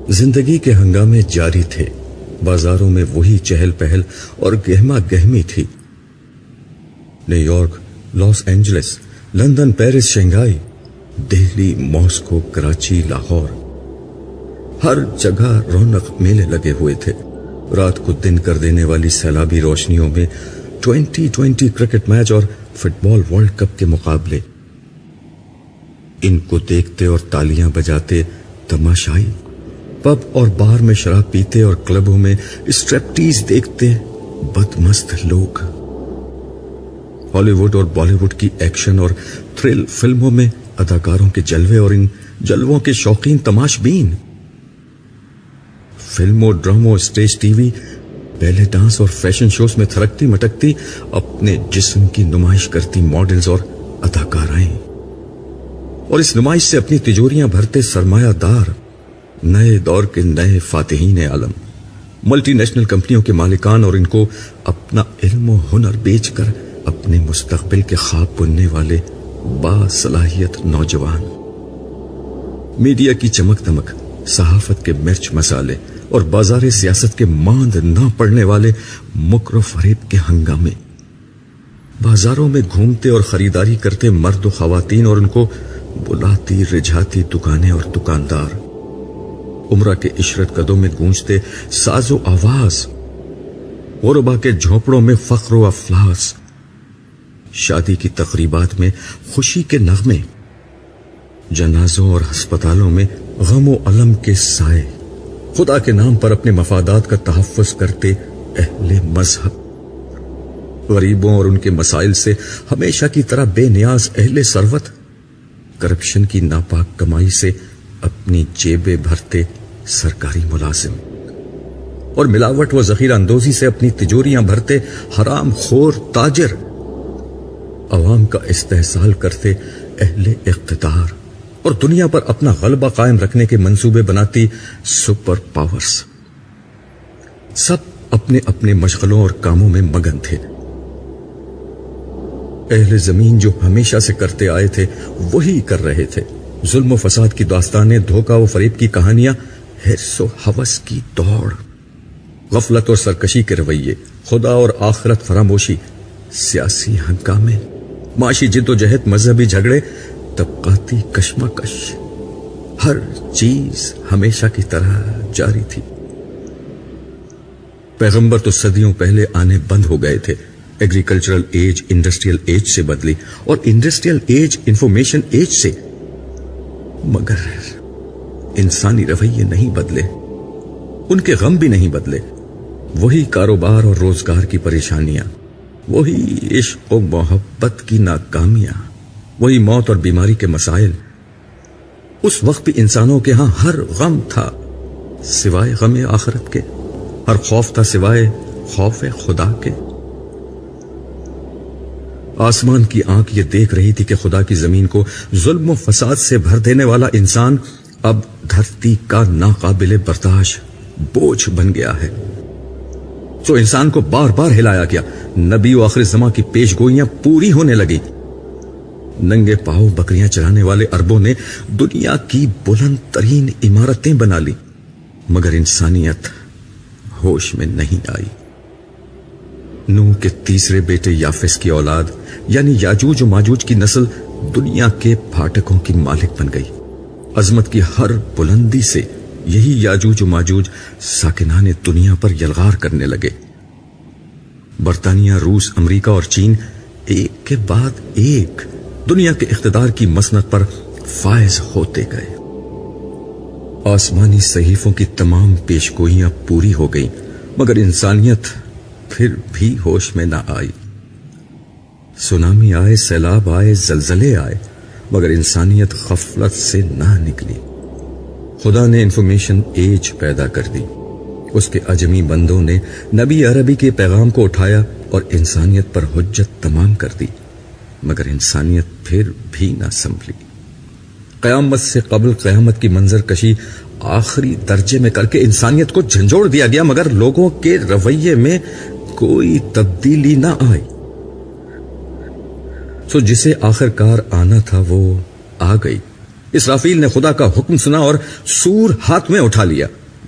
زندگی کے ہنگامے جاری تھے، بازاروں میں وہی چہل پہل اور گہما گہمی تھی۔ New York, Los Angeles, London, Paris, Shanghai, Delhi, Moscow, Karachi, Lahore, ہر جگہ رونق میلے لگے ہوئے تھے۔ رات کو دن کر دینے والی سیلابی روشنیوں میں 2020 کرکٹ میچ اور فٹ بال ورلڈ کپ کے مقابلے، ان کو دیکھتے اور تالیاں بجاتے تماشائی، پب اور بار میں شراب پیتے اور کلبوں میں اسٹریپٹیز دیکھتے بدمست لوگ، ہالی ووڈ اور بالی ووڈ کی ایکشن اور تھرل فلموں میں اداکاروں کے جلوے اور ان جلووں کے شوقین تماش بین، فلموں، ڈراموں، اسٹیج ٹی وی، بیلے ڈانس اور فیشن شوز میں تھرکتی مٹکتی اپنے جسم کی نمائش کرتی ماڈلز اور اداکارائیں، اور اس نمائش سے اپنی تجوریاں بھرتے سرمایہ دار، نئے دور کے نئے فاتحین عالم، ملٹی نیشنل کمپنیوں کے مالکان اور ان کو اپنا علم و ہنر بیچ کر اپنے مستقبل کے خواب بننے والے باصلاحیت نوجوان، میڈیا کی چمک دمک، صحافت کے مرچ مسالے اور بازار سیاست کے ماند نہ پڑنے والے مکر و فریب کے ہنگامے، بازاروں میں گھومتے اور خریداری کرتے مرد و خواتین اور ان کو بلاتی رجھاتی دکانیں اور دکاندار، عمرہ کے عشرت قدوں میں گونجتے ساز و آواز، غربا کے جھونپڑوں میں فخر و افلاس، شادی کی تقریبات میں خوشی کے نغمے، جنازوں اور ہسپتالوں میں غم و الم کے سائے، خدا کے نام پر اپنے مفادات کا تحفظ کرتے اہل مذہب، غریبوں اور ان کے مسائل سے ہمیشہ کی طرح بے نیاز اہل ثروت، کرپشن کی ناپاک کمائی سے اپنی جیبیں بھرتے سرکاری ملازم، اور ملاوٹ و ذخیرہ اندوزی سے اپنی تجوریاں بھرتے حرام خور تاجر، عوام کا استحصال کرتے اہل اقتدار، اور دنیا پر اپنا غلبہ قائم رکھنے کے منصوبے بناتی سپر پاورز، سب اپنے اپنے مشغلوں اور کاموں میں مگن تھے۔ اہل زمین جو ہمیشہ سے کرتے آئے تھے وہی کر رہے تھے، ظلم و فساد کی داستانیں، دھوکہ و فریب کی کہانیاں، حرص و ہوس کی دوڑ، غفلت اور سرکشی کے رویے، خدا اور آخرت فراموشی، سیاسی ہنگامے، معاشی جد و جہد، مذہبی جھگڑے، طبقاتی کشمکش، ہر چیز ہمیشہ کی طرح جاری تھی۔ پیغمبر تو صدیوں پہلے آنے بند ہو گئے تھے، ایگریکلچرل ایج انڈسٹریل ایج سے بدلی اور انڈسٹریل ایج انفارمیشن ایج سے، مگر انسانی رویے نہیں بدلے، ان کے غم بھی نہیں بدلے، وہی کاروبار اور روزگار کی پریشانیاں، وہی عشق و محبت کی ناکامیاں، وہی موت اور بیماری کے مسائل۔ اس وقت بھی انسانوں کے ہاں ہر غم تھا سوائے غم آخرت کے، ہر خوف تھا سوائے خوف خدا کے۔ آسمان کی آنکھ یہ دیکھ رہی تھی کہ خدا کی زمین کو ظلم و فساد سے بھر دینے والا انسان اب دھرتی کا ناقابل برداشت بوجھ بن گیا ہے، تو انسان کو بار بار ہلایا گیا، نبی و آخر زمان کی پیش گوئیاں پوری ہونے لگی، ننگے پاؤں بکریاں چرانے والے عربوں نے دنیا کی بلند ترین عمارتیں بنا لی، مگر انسانیت ہوش میں نہیں آئی۔ نوح کے تیسرے بیٹے یافس کی اولاد یعنی یاجوج و ماجوج کی نسل دنیا کے پھاٹکوں کی مالک بن گئی، عظمت کی ہر بلندی سے یہی یاجوج و ماجوج ساکنان دنیا پر یلغار کرنے لگے۔ برطانیہ، روس، امریکہ اور چین ایک کے بعد ایک دنیا کے اقتدار کی مسند پر فائز ہوتے گئے۔ آسمانی صحیفوں کی تمام پیشگوئیاں پوری ہو گئیں، مگر انسانیت پھر بھی ہوش میں نہ آئی۔ سونامی آئے، سیلاب آئے، زلزلے آئے، مگر انسانیت غفلت سے نہ نکلی۔ خدا نے انفارمیشن ایج پیدا کر دی، اس کے اجمی بندوں نے نبی عربی کے پیغام کو اٹھایا اور انسانیت پر حجت تمام کر دی، مگر انسانیت پھر بھی نہ سنبھلی۔ قیامت سے قبل قیامت کی منظر کشی آخری درجے میں کر کے انسانیت کو جھنجھوڑ دیا گیا، مگر لوگوں کے رویے میں کوئی تبدیلی نہ آئی۔ سو جسے آخر کار آنا تھا وہ آ گئی۔ اسرافیل نے خدا کا حکم سنا اور سور ہاتھ میں اٹھا لیا۔